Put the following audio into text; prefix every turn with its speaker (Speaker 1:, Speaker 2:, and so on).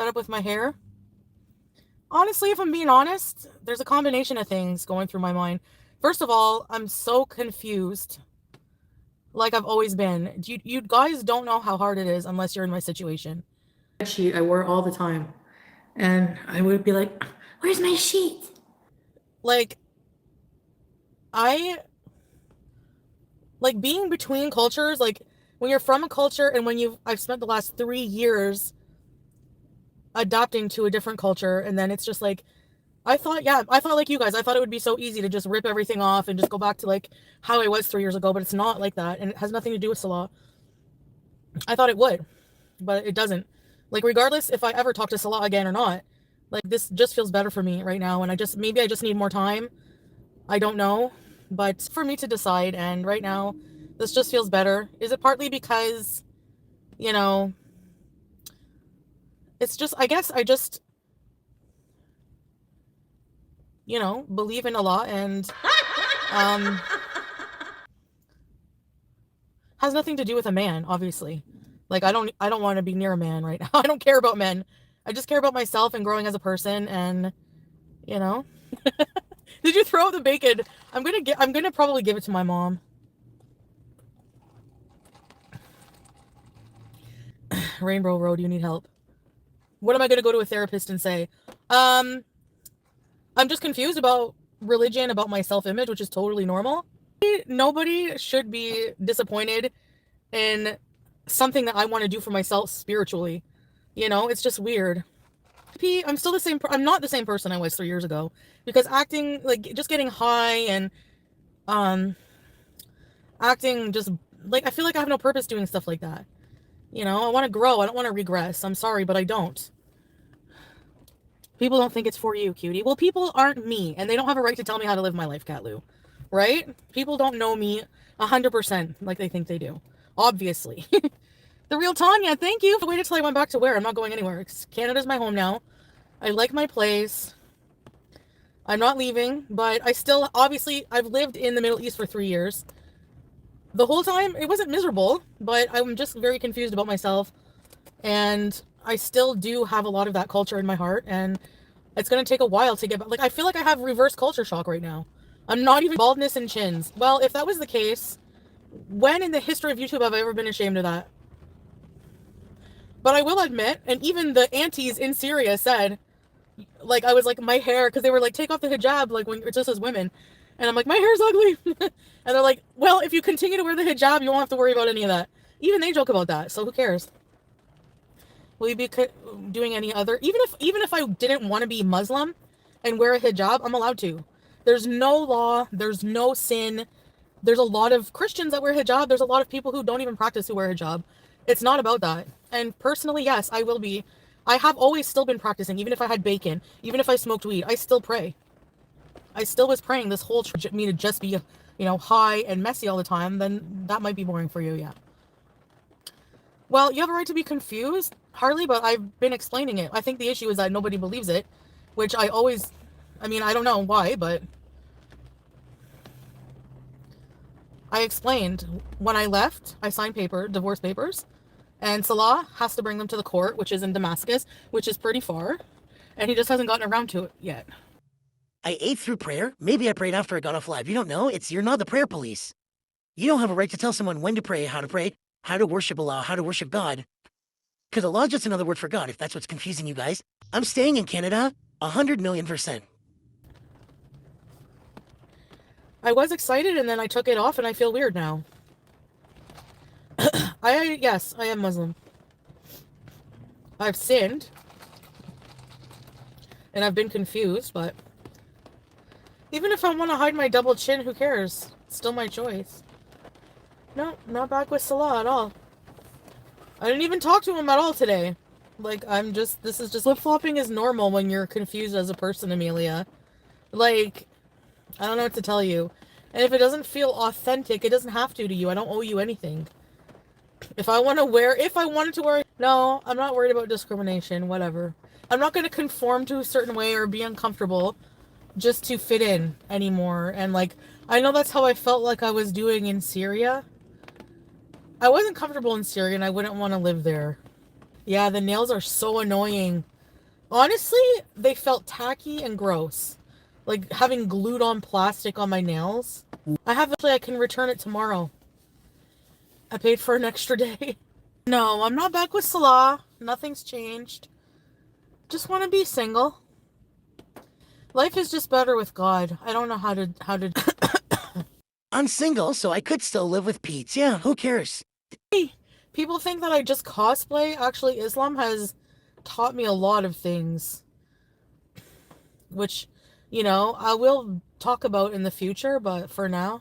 Speaker 1: fed up with my hair? Honestly, if I'm being honest, there's a combination of things going through my mind. First of all, I'm so confused, like I've always been. You guys don't know how hard it is unless you're in my situation. Sheet I wore all the time, and I would be like, "Where's my sheet?" Like I like being between cultures. Like when you're from a culture and I've spent the last 3 years adapting to a different culture, and then it's just like I thought like you guys, I thought it would be so easy to just rip everything off and just go back to like how I was 3 years ago, but it's not like that, and it has nothing to do with Salah. I thought it would, but it doesn't. Like regardless if I ever talk to Salah again or not, like this just feels better for me right now, and maybe I just need more time. I don't know, but for me to decide, and right now this just feels better. Is it partly because, you know, it's just I guess I just believe in Allah, and um has nothing to do with a man, obviously. Like I don't want to be near a man right now. I don't care about men. I just care about myself and growing as a person, and you know. Did you throw out the bacon? I'm gonna probably give it to my mom. Rainbow Road, you need help. What am I gonna go to a therapist and say? Um, I'm just confused about religion, about my self-image, which is totally normal. Nobody should be disappointed in something that I want to do for myself spiritually. It's just weird. I'm still the same. I'm not the same person I was 3 years ago, because acting, like just getting high and um acting just like I feel like I have no purpose doing stuff like that. I want to grow. I don't want to regress. I'm sorry, but I don't. People don't think it's for you, cutie. Well, people aren't me, and they don't have a right to tell me how to live my life, Catlu. Right? People don't know me 100% like they think they do. Obviously. The real Tanya, thank you. I waited till I went back to where? I'm not going anywhere. Canada's my home now. I like my place. I'm not leaving, but I still, obviously, I've lived in the Middle East for 3 years. The whole time, it wasn't miserable, but I'm just very confused about myself. And I still do have a lot of that culture in my heart, and it's going to take a while to get back. Like, I feel like I have reverse culture shock right now. I'm not even baldness and chins. Well, if that was the case, when in the history of YouTube have I ever been ashamed of that? But I will admit, and even the aunties in Syria said, like, I was like, my hair, because they were like, take off the hijab, like, when just as women. And I'm like, my hair's ugly. And they're like, well, if you continue to wear the hijab, you won't have to worry about any of that. Even they joke about that, so who cares? Will you be doing any other, even if I didn't want to be Muslim and wear a hijab, I'm allowed to. There's no law, there's no sin. There's a lot of Christians that wear hijab. There's a lot of people who don't even practice who wear hijab. It's not about that. And personally, yes, I will be. I have always still been practicing, even if I had bacon, even if I smoked weed, I still pray. I still was praying this whole trip, me to just be, high and messy all the time. Then that might be boring for you, yeah. Well, you have a right to be confused, Harley, but I've been explaining it. I think the issue is that nobody believes it, which I don't know why, but I explained when I left, I signed divorce papers, and Salah has to bring them to the court, which is in Damascus, which is pretty far, and he just hasn't gotten around to it yet.
Speaker 2: I ate through prayer. Maybe I prayed after I got off live. You don't know. You're not the prayer police. You don't have a right to tell someone when to pray, how to worship Allah, how to worship God. Because Allah is just another word for God, if that's what's confusing you guys. I'm staying in Canada 100,000,000%.
Speaker 1: I was excited, and then I took it off, and I feel weird now. Yes, I am Muslim. I've sinned, and I've been confused, but even if I want to hide my double chin, who cares? It's still my choice. No, not back with Salah at all. I didn't even talk to him at all today. Like, this is just, flip-flopping is normal when you're confused as a person, Amelia. Like, I don't know what to tell you. And if it doesn't feel authentic, it doesn't have to you. I don't owe you anything. If I wanted to wear, no, I'm not worried about discrimination, whatever. I'm not going to conform to a certain way or be uncomfortable just to fit in anymore. And like, I know that's how I felt like I was doing in Syria. I wasn't comfortable in Syria, and I wouldn't want to live there. Yeah, the nails are so annoying. Honestly, they felt tacky and gross. Like having glued on plastic on my nails. I can return it tomorrow. I paid for an extra day. No, I'm not back with Salah. Nothing's changed. Just want to be single. Life is just better with God. I don't know how to
Speaker 2: I'm single, so I could still live with Pete. Yeah, who cares?
Speaker 1: People think that I just cosplay. Actually, Islam has taught me a lot of things, which, I will talk about in the future, but for now.